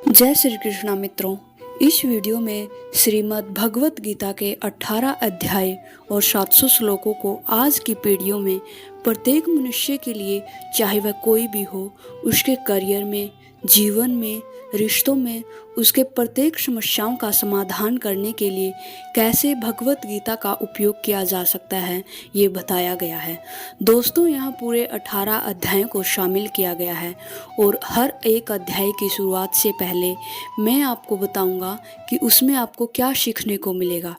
जय श्री कृष्णा मित्रों। इस वीडियो में श्रीमद् भगवत गीता के 18 अध्याय और 700 श्लोकों को आज की पीढ़ियों में प्रत्येक मनुष्य के लिए, चाहे वह कोई भी हो, उसके करियर में, जीवन में, रिश्तों में, उसके प्रत्येक समस्याओं का समाधान करने के लिए कैसे भगवत गीता का उपयोग किया जा सकता है, ये बताया गया है। दोस्तों, यहाँ पूरे 18 अध्यायों को शामिल किया गया है और हर एक अध्याय की शुरुआत से पहले मैं आपको बताऊंगा कि उसमें आपको क्या सीखने को मिलेगा।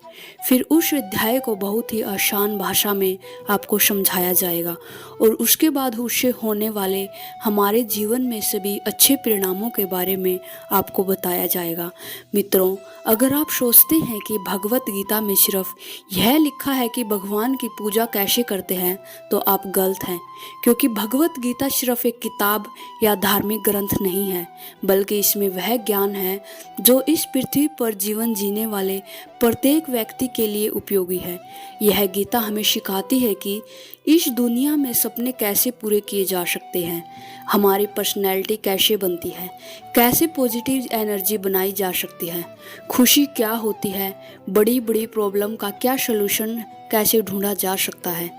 फिर उस अध्याय को बहुत ही आसान भाषा में आपको समझाया जाएगा और उसके बाद उससे होने वाले हमारे जीवन में सभी अच्छे परिणामों के बारे में आपको बताया जाएगा। मित्रों, अगर आप सोचते हैं कि भगवत गीता में सिर्फ यह लिखा है कि भगवान की पूजा कैसे करते हैं, तो आप गलत हैं, क्योंकि भगवत गीता सिर्फ एक किताब या धार्मिक ग्रंथ नहीं है, बल्कि इसमें वह ज्ञान है जो इस पृथ्वी पर जीवन जीने वाले प्रत्येक व्यक्ति के लिए उपयोगी है। यह गीता हमें सिखाती है कि इस दुनिया में सपने कैसे पूरे किए जा सकते हैं, हमारी पर्सनैलिटी कैसे बनती है, कैसे पॉजिटिव एनर्जी बनाई जा सकती है, खुशी क्या होती है, बड़ी बड़ी प्रॉब्लम का क्या सलूशन कैसे ढूंढा जा सकता है,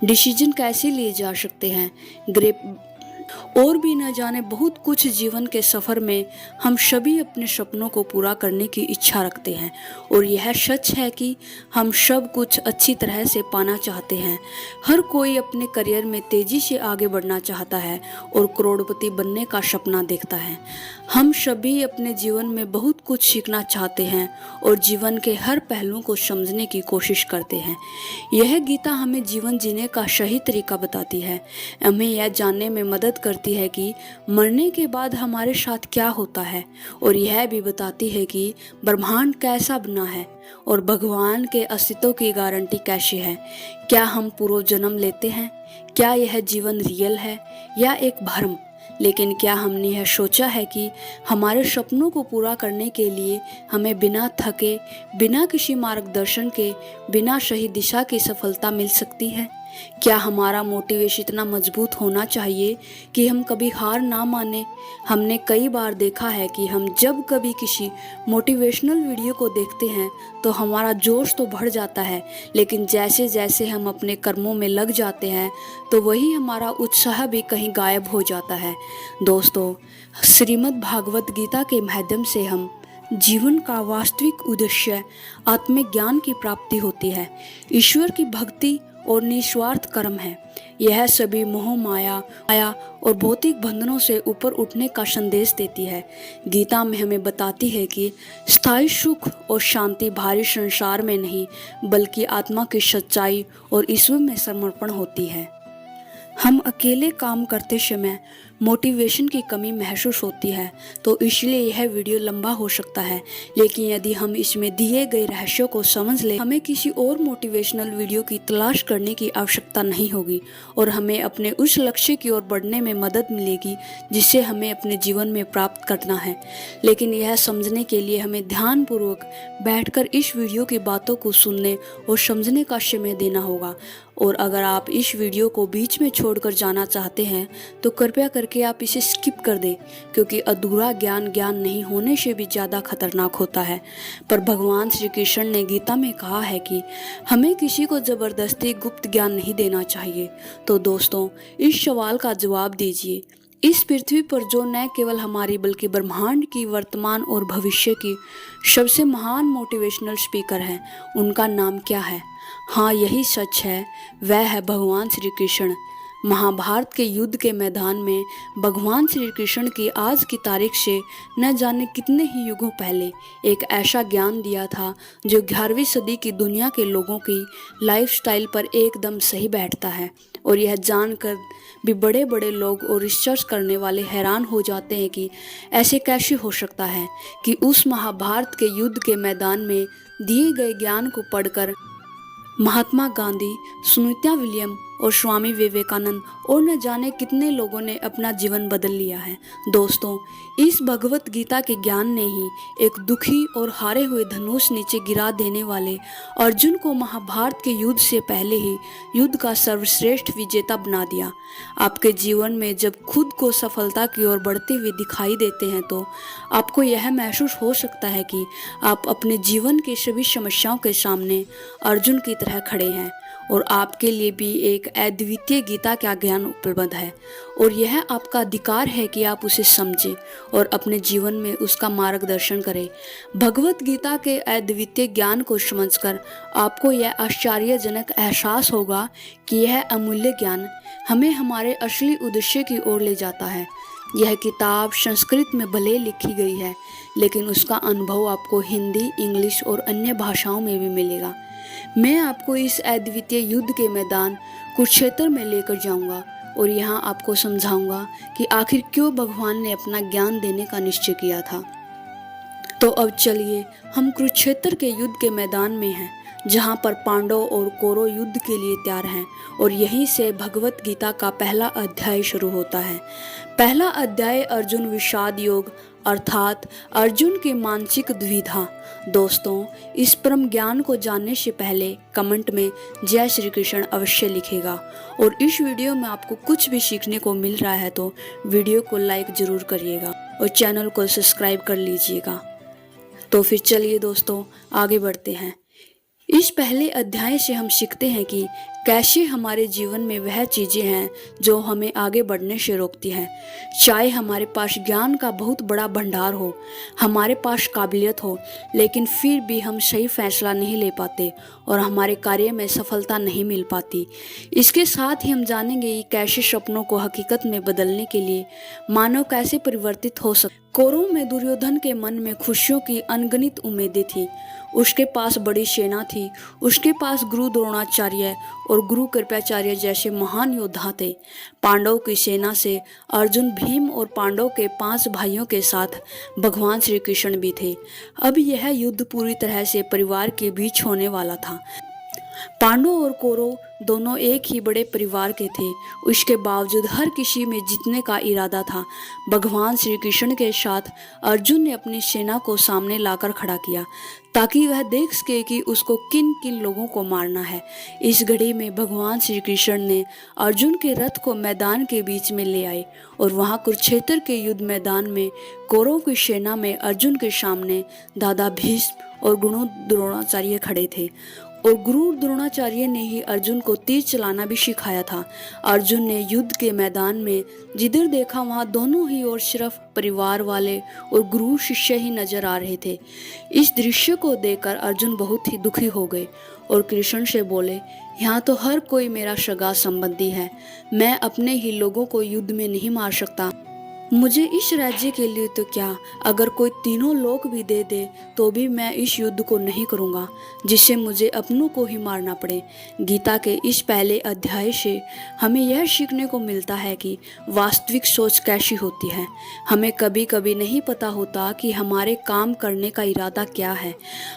डिसीजन कैसे लिए जा सकते हैं, और भी न जाने बहुत कुछ। जीवन के सफ़र में हम सभी अपने सपनों को पूरा करने की इच्छा रखते हैं और यह सच है कि हम सब कुछ अच्छी तरह से पाना चाहते हैं। हर कोई अपने करियर में तेज़ी से आगे बढ़ना चाहता है और करोड़पति बनने का सपना देखता है। हम सभी अपने जीवन में बहुत कुछ सीखना चाहते हैं और जीवन के हर पहलू को समझने की कोशिश करते हैं। यह गीता हमें जीवन जीने का सही तरीका बताती है, हमें यह जानने में मदद करती है कि मरने के बाद हमारे साथ क्या होता है, और यह भी बताती है कि ब्रह्मांड कैसा बना है और भगवान के अस्तित्व की गारंटी कैसी है। क्या हम पूर्व जन्म लेते हैं? क्या यह जीवन रियल है या एक भ्रम? लेकिन क्या हमने यह सोचा है कि हमारे सपनों को पूरा करने के लिए हमें बिना थके, बिना किसी मार्गदर्शन के, बिना सही दिशा की सफलता मिल सकती है? क्या हमारा मोटिवेशन इतना मजबूत होना चाहिए कि हम कभी हार ना माने? हमने कई बार देखा है कि हम जब कभी किसी मोटिवेशनल वीडियो को देखते हैं तो हमारा जोश तो बढ़ जाता है, लेकिन जैसे जैसे हम अपने कर्मों में लग जाते हैं तो वही हमारा उत्साह भी कहीं गायब हो जाता है। दोस्तों, श्रीमद् भागवत गीता के माध्यम से हम जीवन का वास्तविक उद्देश्य आत्मज्ञान की प्राप्ति होती है, ईश्वर की भक्ति और निस्वार्थ कर्म है। यह सभी मोह माया और भौतिक बंधनों से ऊपर उठने का संदेश देती है। गीता में हमें बताती है कि स्थायी सुख और शांति भारी संसार में नहीं, बल्कि आत्मा की सच्चाई और ईश्वर में समर्पण होती है। हम अकेले काम करते समय मोटिवेशन की कमी महसूस होती है, तो इसलिए यह वीडियो लंबा हो सकता है, लेकिन यदि हम इसमें दिए गए रहस्यों को समझ लें, हमें किसी और मोटिवेशनल वीडियो की तलाश करने की आवश्यकता नहीं होगी और हमें अपने उस लक्ष्य की ओर बढ़ने में मदद मिलेगी जिसे हमें अपने जीवन में प्राप्त करना है। लेकिन यह समझने के लिए हमें ध्यानपूर्वक बैठकर इस वीडियो की बातों को सुनने और समझने का समय देना होगा। और अगर आप इस वीडियो को बीच में छोड़कर जाना चाहते हैं तो कृपया करके आप इसे स्किप कर दें, क्योंकि अधूरा ज्ञान ज्ञान नहीं होने से भी ज़्यादा खतरनाक होता है। पर भगवान श्री कृष्ण ने गीता में कहा है कि हमें किसी को ज़बरदस्ती गुप्त ज्ञान नहीं देना चाहिए। तो दोस्तों, इस सवाल का जवाब दीजिए, इस पृथ्वी पर जो न केवल हमारी बल्कि ब्रह्मांड की वर्तमान और भविष्य की सबसे महान मोटिवेशनल स्पीकर हैं, उनका नाम क्या है? हाँ, यही सच है, वह है भगवान श्री कृष्ण। महाभारत के युद्ध के मैदान में भगवान श्री कृष्ण की आज की तारीख से न जाने कितने ही युगों पहले एक ऐसा ज्ञान दिया था जो 11वीं सदी की दुनिया के लोगों की लाइफस्टाइल पर एकदम सही बैठता है। और यह जानकर भी बड़े बड़े लोग और रिसर्च करने वाले हैरान हो जाते हैं कि ऐसे कैसे हो सकता है कि उस महाभारत के युद्ध के मैदान में दिए गए ज्ञान को पढ़कर महात्मा गांधी, सुनीता विलियम और स्वामी विवेकानंद और न जाने कितने लोगों ने अपना जीवन बदल लिया है। दोस्तों, इस भगवत गीता के ज्ञान ने ही एक दुखी और हारे हुए धनुष नीचे गिरा देने वाले अर्जुन को महाभारत के युद्ध से पहले ही युद्ध का सर्वश्रेष्ठ विजेता बना दिया। आपके जीवन में जब खुद को सफलता की ओर बढ़ते हुए दिखाई देते हैं तो आपको यह महसूस हो सकता है कि आप अपने जीवन की सभी समस्याओं के सामने अर्जुन की तरह खड़े हैं और आपके लिए भी एक अद्वितीय गीता का ज्ञान उपलब्ध है और यह आपका अधिकार है कि आप उसे समझें और अपने जीवन में उसका मार्गदर्शन करें। भगवत गीता के अद्वितीय ज्ञान को समझकर आपको यह आश्चर्यजनक एहसास होगा कि यह अमूल्य ज्ञान हमें हमारे असली उद्देश्य की ओर ले जाता है। यह किताब संस्कृत में भले लिखी गई है, लेकिन उसका अनुभव आपको हिंदी, इंग्लिश और अन्य भाषाओं में भी मिलेगा। मैं आपको इस अद्वितीय युद्ध के मैदान कुरुक्षेत्र में लेकर जाऊंगा और यहाँ आपको समझाऊंगा कि आखिर क्यों भगवान ने अपना ज्ञान देने का निश्चय किया था। तो अब चलिए, हम कुरुक्षेत्र के युद्ध के मैदान में हैं, जहाँ पर पांडव और कौरव युद्ध के लिए तैयार हैं और यहीं से भगवत गीता का पहला अध्याय शुरू होता है। पहला अध्याय अर्जुन विषाद योग अर्थात अर्जुन की मानसिक दुविधा। दोस्तों, इस परम ज्ञान को जानने से पहले कमेंट में जय श्री कृष्ण अवश्य लिखेगा और इस वीडियो में आपको कुछ भी सीखने को मिल रहा है तो वीडियो को लाइक जरूर करिएगा और चैनल को सब्सक्राइब कर लीजिएगा। तो फिर चलिए दोस्तों, आगे बढ़ते हैं। इस पहले अध्याय से हम सीखते हैं कि कैसे हमारे जीवन में वह चीजें हैं जो हमें आगे बढ़ने से रोकती हैं। चाहे हमारे पास ज्ञान का बहुत बड़ा भंडार हो, हमारे पास काबिलियत हो, लेकिन फिर भी हम सही फैसला नहीं ले पाते और हमारे कार्य में सफलता नहीं मिल पाती। इसके साथ ही हम जानेंगे कि कैसे सपनों को हकीकत में बदलने के लिए मानव कैसे परिवर्तित हो सकता। कौरवों में दुर्योधन के मन में खुशियों की अनगिनत उम्मीदें थी। उसके पास बड़ी सेना थी, उसके पास गुरु द्रोणाचार्य और गुरु कृपाचार्य जैसे महान योद्धा थे। पांडव की सेना से अर्जुन, भीम और पांडव के 5 भाइयों के साथ भगवान श्री कृष्ण भी थे। अब यह युद्ध पूरी तरह से परिवार के बीच होने वाला था। पांडव और कौरव दोनों एक ही बड़े परिवार के थे। उसके बावजूद हर किसी में जीतने का इरादा था। भगवान श्री कृष्ण के साथ अर्जुन ने अपनी सेना को सामने लाकर खड़ा किया ताकि वह देख सके कि उसको किन किन लोगों को मारना है। इस घड़ी में भगवान श्री कृष्ण ने अर्जुन के रथ को मैदान के बीच में ले आए और वहां कुरुक्षेत्र के युद्ध मैदान में कौरव की सेना में अर्जुन के सामने दादा भीष्म और गुरु द्रोणाचार्य खड़े थे और गुरु द्रोणाचार्य ने ही अर्जुन को तीर चलाना भी सिखाया था। अर्जुन ने युद्ध के मैदान में जिधर देखा वहां दोनों ही ओर सिर्फ परिवार वाले और गुरु शिष्य ही नजर आ रहे थे। इस दृश्य को देखकर अर्जुन बहुत ही दुखी हो गए और कृष्ण से बोले, यहाँ तो हर कोई मेरा सगा संबंधी है, मैं अपने ही लोगों को युद्ध में नहीं मार सकता। मुझे इस राज्य के लिए तो क्या, अगर कोई तीनों लोक भी दे दे तो भी मैं इस युद्ध को नहीं करूंगा जिससे मुझे अपनों को ही मारना पड़े। गीता के इस पहले अध्याय से हमें यह सीखने को मिलता है कि वास्तविक सोच कैसी होती है। हमें कभी कभी नहीं पता होता कि हमारे काम करने का इरादा क्या है,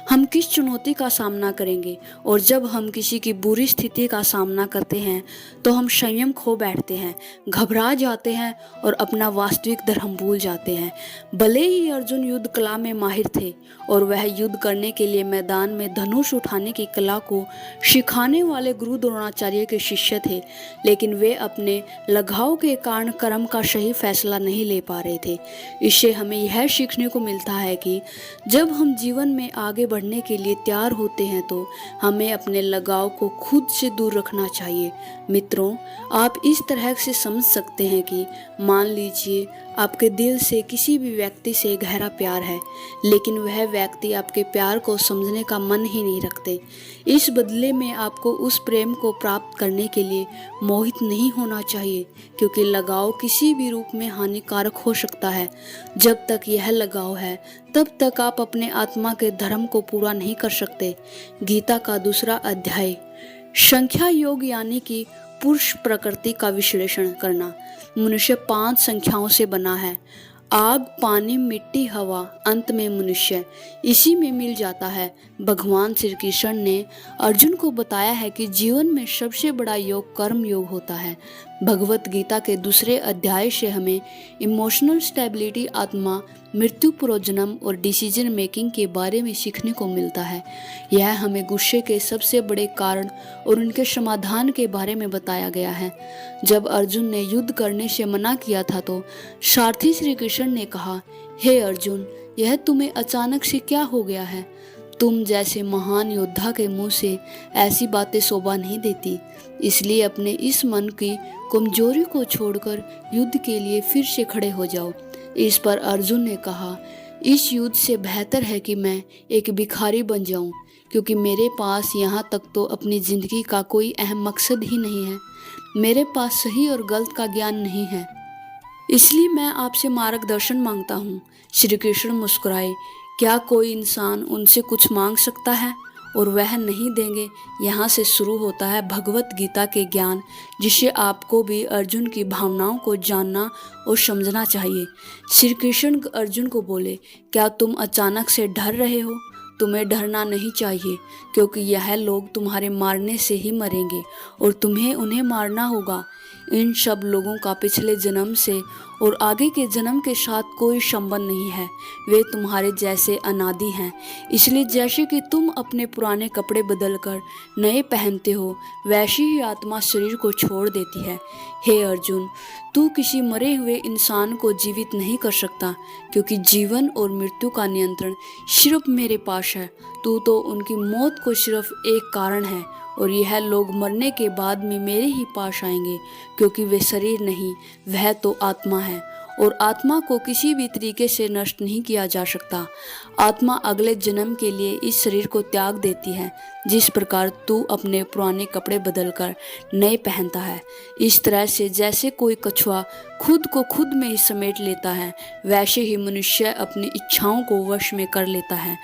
हम किस चुनौती का सामना करेंगे और जब हम किसी की बुरी स्थिति का सामना करते हैं तो हम संयम खो बैठते हैं, घबरा जाते हैं और अपना वास्तविक धर्म भूल जाते हैं। भले ही अर्जुन युद्ध कला में माहिर थे और वह युद्ध करने के लिए मैदान में धनुष उठाने की कला को सिखाने वाले गुरु द्रोणाचार्य के शिष्य थे, लेकिन वे अपने लगाव के कारण कर्म का सही फैसला नहीं ले पा रहे थे। इससे हमें यह सीखने को मिलता है कि जब हम जीवन में आगे बढ़ने के लिए तैयार होते हैं तो हमें अपने लगाव को खुद से दूर रखना चाहिए। मित्रों, आप इस तरह से समझ सकते हैं कि मान लीजिए आपके दिल से किसी भी व्यक्ति से गहरा प्यार है, लेकिन वह व्यक्ति आपके प्यार को समझने का मन ही नहीं रखते। इस बदले में आपको उस प्रेम को प्राप्त करने के लिए मोहित नहीं होना चाहिए, क्योंकि लगाव किसी भी रूप में हानिकारक हो सकता है। जब तक यह लगाव है तब तक आप अपने आत्मा के धर्म को पूरा नहीं कर सकते। गीता का दूसरा अध्याय संख्या योग यानी कि पुरुष प्रकृति का विश्लेषण करना। मनुष्य 5 संख्याओं से बना है। आग, पानी, मिट्टी, हवा, अंत में मनुष्य, इसी में मिल जाता है। भगवान श्री कृष्ण ने अर्जुन को बताया है कि जीवन में सबसे बड़ा योग कर्म योग होता है। भगवत गीता के दूसरे अध्याय से हमें इमोशनल स्टेबिलिटी, आत्मा, मृत्यु, पुनर्जन्म और डिसीजन मेकिंग के बारे में सीखने को मिलता है। यह हमें गुस्से के सबसे बड़े कारण और उनके समाधान के बारे में बताया गया है। जब अर्जुन ने युद्ध करने से मना किया था तो सारथी श्री कृष्ण ने कहा, हे अर्जुन, यह तुम्हें अचानक से क्या हो गया है? तुम जैसे महान योद्धा के मुंह से ऐसी बातें शोभा नहीं देती। इसलिए अपने इस मन की कमजोरी को छोड़कर युद्ध के लिए फिर से खड़े हो जाओ। इस पर अर्जुन ने कहा, इस युद्ध से बेहतर है कि मैं एक भिखारी बन जाऊं, क्योंकि मेरे पास यहाँ तक तो अपनी जिंदगी का कोई अहम मकसद ही नहीं है। मेरे पास सही और गलत का ज्ञान नहीं है, इसलिए मैं आपसे मार्गदर्शन मांगता हूँ। श्री कृष्ण मुस्कुराए, क्या कोई इंसान उनसे कुछ मांग सकता है और वह नहीं देंगे? यहाँ से शुरू होता है भगवत गीता के ज्ञान, जिससे आपको भी अर्जुन की भावनाओं को जानना और समझना चाहिए। श्री कृष्ण अर्जुन को बोले, क्या तुम अचानक से डर रहे हो? तुम्हें डरना नहीं चाहिए, क्योंकि यह लोग तुम्हारे मारने से ही मरेंगे और तुम्हें उन्हें मारना होगा। इन सब लोगों का पिछले जन्म से और आगे के जन्म के साथ कोई संबंध नहीं है। वे तुम्हारे जैसे अनादि हैं। इसलिए जैसे कि तुम अपने पुराने कपड़े बदलकर नए पहनते हो, वैसी ही आत्मा शरीर को छोड़ देती है। हे अर्जुन, तू किसी मरे हुए इंसान को जीवित नहीं कर सकता, क्योंकि जीवन और मृत्यु का नियंत्रण सिर्फ मेरे पास है। तू तो उनकी मौत को सिर्फ एक कारण है, और यह लोग मरने के बाद में मेरे ही पास आएंगे, क्योंकि वे शरीर नहीं, वह तो आत्मा है, और आत्मा को किसी भी तरीके से नष्ट नहीं किया जा सकता। आत्मा अगले जन्म के लिए इस शरीर को त्याग देती है, जिस प्रकार तू अपने पुराने कपड़े बदलकर नए पहनता है। इस तरह से जैसे कोई कछुआ खुद को खुद में ही समेट लेता है, वैसे ही मनुष्य अपनी इच्छाओं को वश में कर लेता है।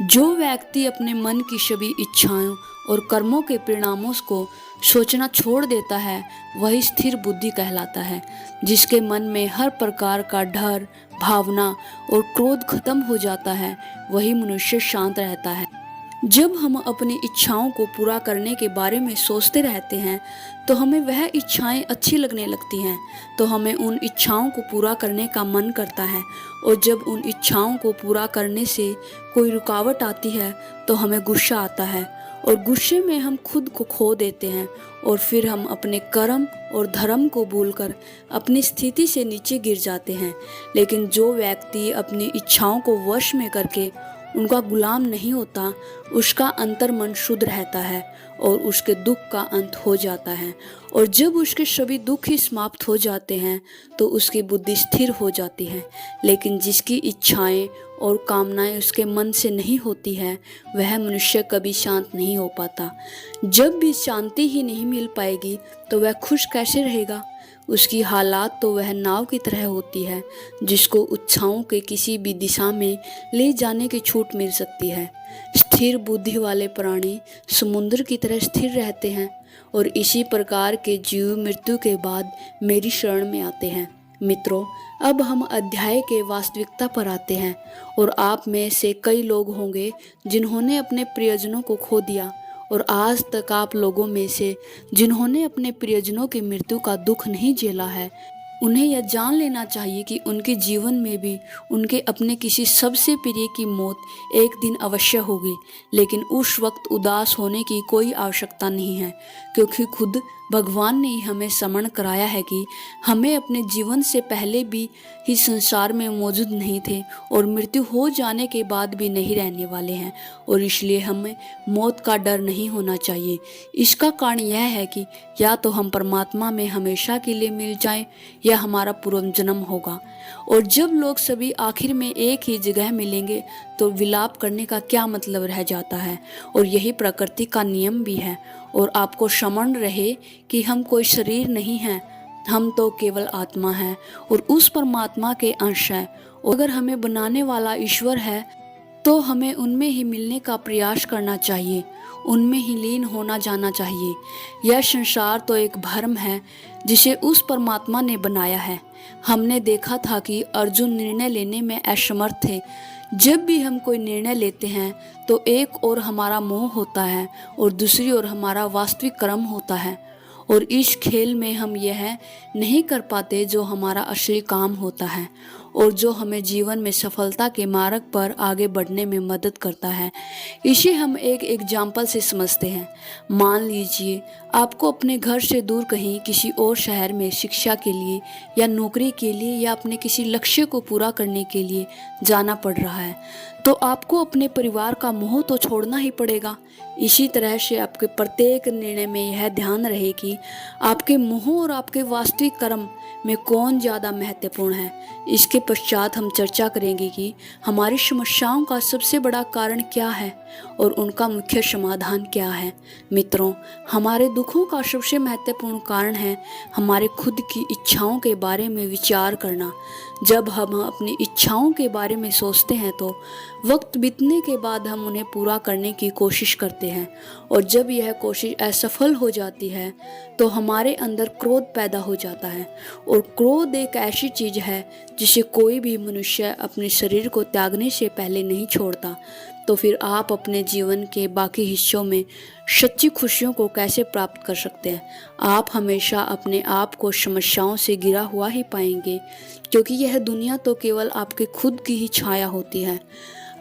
जो व्यक्ति अपने मन की सभी इच्छाओं और कर्मों के परिणामों को सोचना छोड़ देता है, वही स्थिर बुद्धि कहलाता है। जिसके मन में हर प्रकार का डर, भावना और क्रोध खत्म हो जाता है, वही मनुष्य शांत रहता है। जब हम अपनी इच्छाओं को पूरा करने के बारे में सोचते रहते हैं, तो हमें वह इच्छाएं अच्छी लगने लगती हैं, तो हमें उन इच्छाओं को पूरा करने का मन करता है। और जब उन इच्छाओं को पूरा करने से कोई रुकावट आती है, तो हमें गुस्सा आता है, और गुस्से में हम खुद को खो देते हैं, और फिर हम अपने कर्म और धर्म को भूलकर अपनी स्थिति से नीचे गिर जाते हैं। लेकिन जो व्यक्ति अपनी इच्छाओं को वश में करके उनका गुलाम नहीं होता, उसका अंतर्मन शुद्ध रहता है और उसके दुख का अंत हो जाता है। और जब उसके सभी दुख ही समाप्त हो जाते हैं, तो उसकी बुद्धि स्थिर हो जाती है। लेकिन जिसकी इच्छाएं और कामनाएं उसके मन से नहीं होती है, वह मनुष्य कभी शांत नहीं हो पाता। जब भी शांति ही नहीं मिल पाएगी, तो वह खुश कैसे रहेगा? उसकी हालात तो वह नाव की तरह होती है, जिसको उत्साहों के किसी भी दिशा में ले जाने की छूट मिल सकती है। स्थिर बुद्धि वाले प्राणी समुद्र की तरह स्थिर रहते हैं, और इसी प्रकार के जीव मृत्यु के बाद मेरी शरण में आते हैं। मित्रों, अब हम अध्याय के वास्तविकता पर आते हैं। और आप में से कई लोग होंगे जिन्होंने अपने प्रियजनों को खो दिया, और आज तक आप लोगों में से जिन्होंने अपने प्रियजनों की मृत्यु का दुख नहीं झेला है, उन्हें यह जान लेना चाहिए कि उनके जीवन में भी उनके अपने किसी सबसे प्रिय की मौत एक दिन अवश्य होगी। लेकिन उस वक्त उदास होने की कोई आवश्यकता नहीं है, क्योंकि खुद भगवान ने ही हमें स्मरण कराया है कि हमें अपने जीवन से पहले भी ही संसार में मौजूद नहीं थे, और मृत्यु हो जाने के बाद भी नहीं रहने वाले हैं। और इसलिए हमें मौत का डर नहीं होना चाहिए। इसका कारण यह है कि या तो हम परमात्मा में हमेशा के लिए मिल जाएं, या हमारा पूर्व जन्म होगा। और जब लोग सभी आखिर में एक ही जगह मिलेंगे, तो विलाप करने का क्या मतलब रह जाता है? और यही प्रकृति का नियम भी है। और आपको स्मरण रहे कि हम कोई शरीर नहीं हैं, हम तो केवल आत्मा हैं और उस परमात्मा के अंश हैं। और अगर हमें बनाने वाला ईश्वर है, तो हमें उनमें ही मिलने का प्रयास करना चाहिए। उनमें ही लीन होना जाना चाहिए। यह संसार तो एक भ्रम है जिसे उस परमात्मा ने बनाया है। हमने देखा था कि अर्जुन निर्णय लेने में असमर्थ थे। जब भी हम कोई निर्णय लेते हैं तो एक ओर हमारा मोह होता है और दूसरी ओर हमारा वास्तविक कर्म होता है, और इस खेल में हम यह नहीं कर पाते जो हमारा असली काम होता है और जो हमें जीवन में सफलता के मार्ग पर आगे बढ़ने में मदद करता है। इसे हम एक एग्जाम्पल से समझते हैं। मान लीजिए आपको अपने घर से दूर कहीं किसी और शहर में शिक्षा के लिए या नौकरी के लिए या अपने किसी लक्ष्य को पूरा करने के लिए जाना पड़ रहा है, तो आपको अपने परिवार का मोह तो छोड़ना ही पड़ेगा। इसी तरह से आपके प्रत्येक निर्णय में यह ध्यान रहे कि आपके मोह और आपके वास्तविक कर्म में कौन ज़्यादा महत्वपूर्ण है। इसके पश्चात हम चर्चा करेंगे कि हमारी समस्याओं का सबसे बड़ा कारण क्या है और उनका मुख्य समाधान क्या है। मित्रों, हमारे दुखों का सबसे महत्वपूर्ण कारण है हमारे खुद की इच्छाओं के बारे में विचार करना। जब हम अपनी इच्छाओं के बारे में सोचते हैं तो वक्त बीतने के बाद हम उन्हें पूरा करने की कोशिश करते हैं, और जब यह कोशिश असफल हो जाती है तो हमारे अंदर क्रोध पैदा हो जाता है। और क्रोध एक ऐसी चीज़ है जिसे कोई भी मनुष्य अपने शरीर को त्यागने से पहले नहीं छोड़ता। तो फिर आप अपने जीवन के बाकी हिस्सों में सच्ची खुशियों को कैसे प्राप्त कर सकते हैं? आप हमेशा अपने आप को समस्याओं से घिरा हुआ ही पाएंगे, क्योंकि यह दुनिया तो केवल आपके खुद की ही छाया होती है।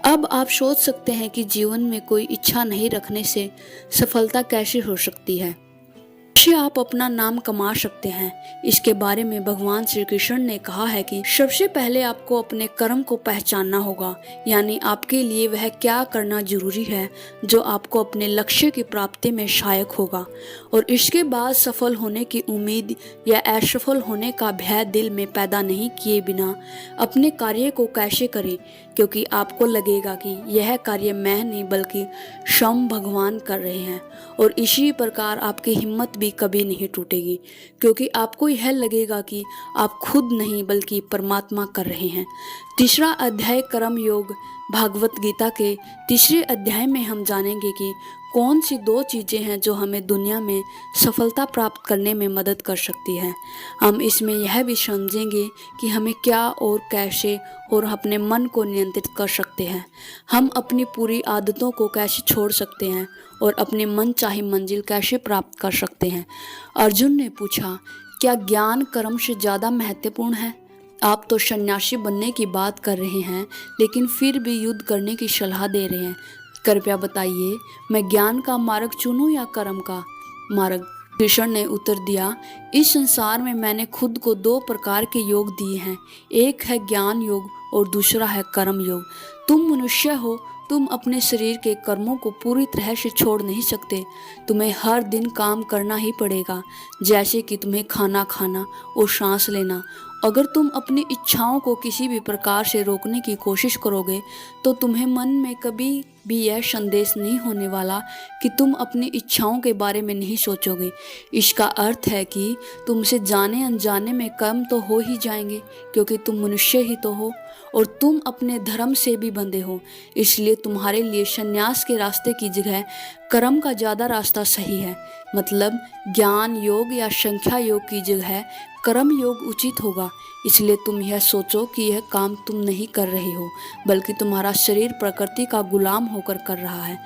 अब आप सोच सकते हैं कि जीवन में कोई इच्छा नहीं रखने से सफलता कैसे हो सकती है, कैसे आप अपना नाम कमा सकते हैं। इसके बारे में भगवान श्री कृष्ण ने कहा है कि सबसे पहले आपको अपने कर्म को पहचानना होगा, यानी आपके लिए वह क्या करना जरूरी है जो आपको अपने लक्ष्य की प्राप्ति में सहायक होगा, और इसके बाद सफल होने की उम्मीद या असफल होने का भय दिल में पैदा नहीं किए बिना अपने कार्य को कैसे करें, क्योंकि आपको लगेगा कि यह कार्य मैं नहीं बल्कि स्वयं भगवान कर रहे हैं। और इसी प्रकार आपकी हिम्मत भी कभी नहीं टूटेगी, क्योंकि आपको यह लगेगा कि आप खुद नहीं बल्कि परमात्मा कर रहे हैं। तीसरा अध्याय कर्म योग। भागवत गीता के तीसरे अध्याय में हम जानेंगे कि कौन सी दो चीज़ें हैं जो हमें दुनिया में सफलता प्राप्त करने में मदद कर सकती है। हम इसमें यह भी समझेंगे कि हमें क्या और कैसे और अपने मन को नियंत्रित कर सकते हैं। हम अपनी पूरी आदतों को कैसे छोड़ सकते हैं और अपने मन चाही मंजिल कैसे प्राप्त कर सकते हैं। अर्जुन ने पूछा, क्या ज्ञान कर्म से ज़्यादा महत्वपूर्ण है? आप तो सन्यासी बनने की बात कर रहे हैं, लेकिन फिर भी युद्ध करने की सलाह दे रहे हैं। कृपया बताइए, मैं ज्ञान का मार्ग चुनूं या कर्म का मार्ग? कृष्ण ने उत्तर दिया, इस संसार में मैंने खुद को दो प्रकार के योग दिए हैं, एक है ज्ञान योग और दूसरा है कर्म योग। तुम मनुष्य हो, तुम अपने शरीर के कर्मों को पूरी तरह से छोड़ नहीं सकते। तुम्हें हर दिन काम करना ही पड़ेगा, जैसे कि तुम्हें खाना खाना और सांस लेना। अगर तुम अपनी इच्छाओं को किसी भी प्रकार से रोकने की कोशिश करोगे तो तुम्हें मन में कभी भी यह संदेश नहीं होने वाला कि तुम अपनी इच्छाओं के बारे में नहीं सोचोगे। इसका अर्थ है कि तुमसे जाने अनजाने में कर्म तो हो ही जाएंगे, क्योंकि तुम मनुष्य ही तो हो और तुम अपने धर्म से भी बंधे हो। इसलिए तुम्हारे लिए संन्यास के रास्ते की जगह कर्म का ज़्यादा रास्ता सही है। मतलब ज्ञान योग या संख्या योग की जगह कर्म योग उचित होगा। इसलिए तुम यह सोचो कि यह काम तुम नहीं कर रहे हो, बल्कि तुम्हारा शरीर प्रकृति का गुलाम होकर कर रहा है।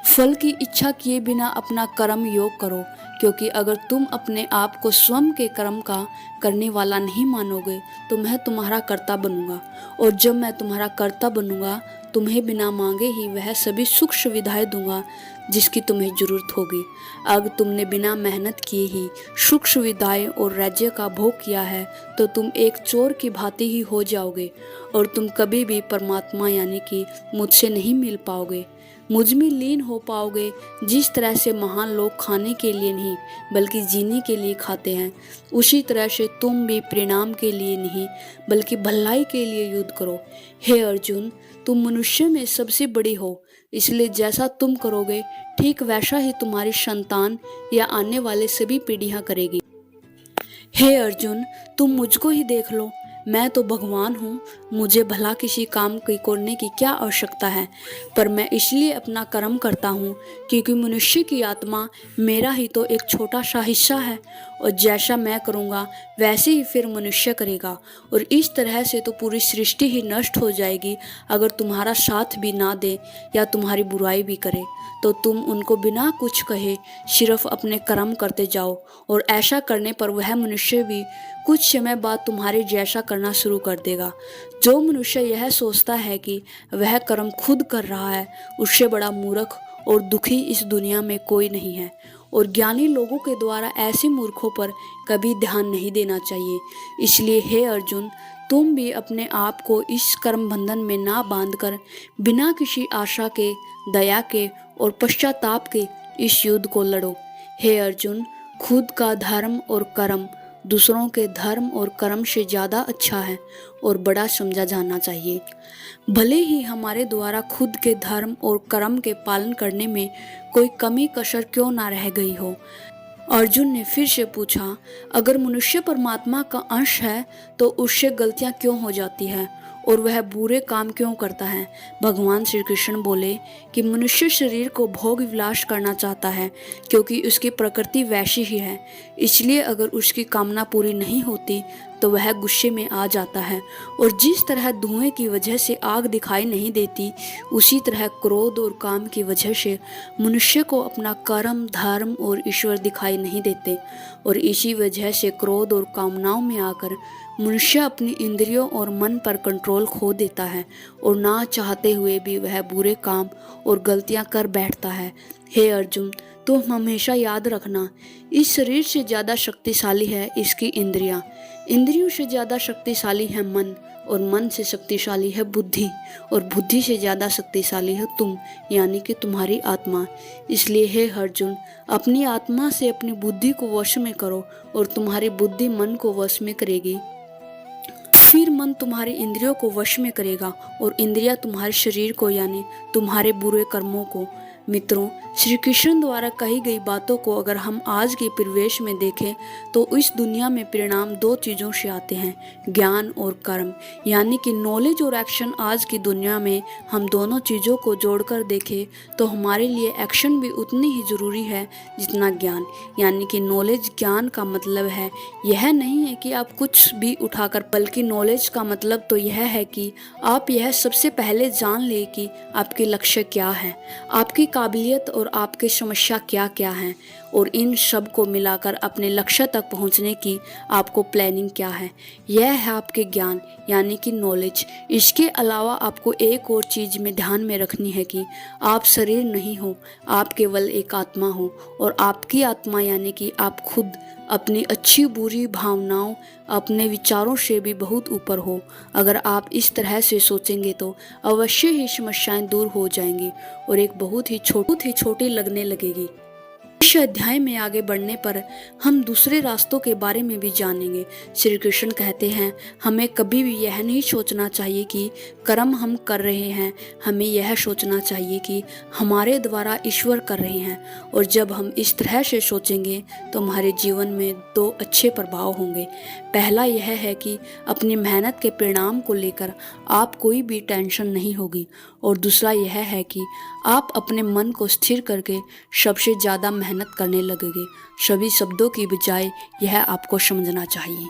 फल की इच्छा किए बिना अपना कर्म योग करो, क्योंकि अगर तुम अपने आप को स्वयं के कर्म का करने वाला नहीं मानोगे तो मैं तुम्हारा कर्ता बनूंगा, और जब मैं तुम्हारा कर्ता बनूंगा तुम्हें बिना मांगे ही वह सभी सुख सुविधाएं दूंगा जिसकी तुम्हें जरूरत होगी। अगर तुमने बिना मेहनत किए ही सुख सुविधाएं और राज्य का भोग किया है तो तुम एक चोर की भांति ही हो जाओगे और तुम कभी भी परमात्मा यानी कि मुझसे नहीं मिल पाओगे, मुझ में लीन हो पाओगे। जिस तरह से महान लोग खाने के लिए नहीं बल्कि जीने के लिए खाते हैं, उसी तरह से तुम भी परिणाम के लिए नहीं बल्कि भलाई के लिए युद्ध करो। हे अर्जुन, तुम मनुष्य में सबसे बड़ी हो, इसलिए जैसा तुम करोगे ठीक वैसा ही तुम्हारी संतान या आने वाले सभी पीढ़ियां करेगी। हे अर्जुन, तुम मुझको ही देख लो, मैं तो भगवान हूँ, मुझे भला किसी काम की करने की क्या आवश्यकता है, पर मैं इसलिए अपना कर्म करता हूँ क्योंकि मनुष्य की आत्मा मेरा ही तो एक छोटा सा हिस्सा है, और जैसा मैं करूँगा वैसे ही फिर मनुष्य करेगा, और इस तरह से तो पूरी सृष्टि ही नष्ट हो जाएगी। अगर तुम्हारा साथ भी ना दे या तुम्हारी बुराई भी करे तो तुम उनको बिना कुछ कहे सिर्फ अपने कर्म करते जाओ, और ऐसा करने पर वह मनुष्य भी कुछ समय बाद तुम्हारे जैसा करना शुरू कर देगा। जो मनुष्य यह सोचता है कि वह कर्म खुद कर रहा है, उससे बड़ा मूर्ख और दुखी इस दुनिया में कोई नहीं है, और ज्ञानी लोगों के द्वारा ऐसे मूर्खों पर कभी ध्यान नहीं देना चाहिए। इसलिए हे अर्जुन, तुम भी अपने आप को इस कर्म बंधन में ना बांधकर बिना किसी आशा के, दया के और पश्चाताप के इस युद्ध को लड़ो। हे अर्जुन, खुद का धर्म और कर्म दूसरों के धर्म और कर्म से ज़्यादा अच्छा है और बड़ा समझा जाना चाहिए। भले ही हमारे द्वारा खुद के धर्म और कर्म के पालन करने में कोई कमी कसर क्यों ना रह गई हो। अर्जुन ने फिर से पूछा, अगर मनुष्य परमात्मा का अंश है तो उससे गलतियां क्यों हो जाती है और वह बुरे काम क्यों करता है। भगवान श्री कृष्ण बोले कि मनुष्य शरीर को भोग विलास करना चाहता है क्योंकि उसकी प्रकृति वैसी ही है, इसलिए अगर उसकी कामना पूरी नहीं होती तो वह गुस्से में आ जाता है, और जिस तरह धुएं की वजह से आग दिखाई नहीं देती, उसी तरह क्रोध और काम की वजह से मनुष्य को अपना कर्म, धर्म और ईश्वर दिखाई नहीं देते, और इसी वजह से क्रोध और कामनाओं में आकर मनुष्य अपनी इंद्रियों और मन पर कंट्रोल खो देता है, और ना चाहते हुए भी वह बुरे काम और गलतियां कर बैठता है। हे अर्जुन, तुम हमेशा याद रखना, इस शरीर से ज़्यादा शक्तिशाली है इसकी इंद्रियां, इंद्रियों से ज़्यादा शक्तिशाली है मन, और मन से शक्तिशाली है बुद्धि, और बुद्धि से ज़्यादा शक्तिशाली है तुम, यानी कि तुम्हारी आत्मा। इसलिए हे अर्जुन, अपनी आत्मा से अपनी बुद्धि को वश में करो, और तुम्हारी बुद्धि मन को वश में करेगी, फिर मन तुम्हारी इंद्रियों को वश में करेगा, और इंद्रियां तुम्हारे शरीर को, यानी तुम्हारे बुरे कर्मों को। मित्रों, श्री कृष्ण द्वारा कही गई बातों को अगर हम आज के परिवेश में देखें तो इस दुनिया में परिणाम दो चीज़ों से आते हैं, ज्ञान और कर्म, यानी कि नॉलेज और एक्शन। आज की दुनिया में हम दोनों चीज़ों को जोड़कर देखें तो हमारे लिए एक्शन भी उतनी ही ज़रूरी है जितना ज्ञान, यानी कि नॉलेज। ज्ञान का मतलब है यह नहीं है कि आप कुछ भी उठाकर, बल्कि नॉलेज का मतलब तो यह है कि आप यह सबसे पहले जान ले कि आपके लक्ष्य क्या है, आपकी काबिलियत और आपकी समस्या क्या क्या हैं, और इन सब को मिलाकर अपने लक्ष्य तक पहुंचने की आपको प्लानिंग क्या है। यह है आपके ज्ञान, यानी कि नॉलेज। इसके अलावा आपको एक और चीज़ में ध्यान में रखनी है कि आप शरीर नहीं हो, आप केवल एक आत्मा हो, और आपकी आत्मा यानी कि आप खुद अपनी अच्छी बुरी भावनाओं, अपने विचारों से भी बहुत ऊपर हो। अगर आप इस तरह से सोचेंगे तो अवश्य ही समस्याएं दूर हो जाएंगी और एक बहुत ही छोटी लगने लगेगी। इस अध्याय में आगे बढ़ने पर हम दूसरे रास्तों के बारे में भी जानेंगे। श्री कृष्ण कहते हैं, हमें कभी भी यह नहीं सोचना चाहिए कि कर्म हम कर रहे हैं, हमें यह सोचना चाहिए कि हमारे द्वारा ईश्वर कर रहे हैं। और जब हम इस तरह से सोचेंगे तो हमारे जीवन में दो अच्छे प्रभाव होंगे। पहला यह है कि अपनी मेहनत के परिणाम को लेकर आप कोई भी टेंशन नहीं होगी, और दूसरा यह है कि आप अपने मन को स्थिर करके सबसे ज़्यादा मेहनत करने लगेंगे। सभी शब्दों की बजाय यह आपको समझना चाहिए।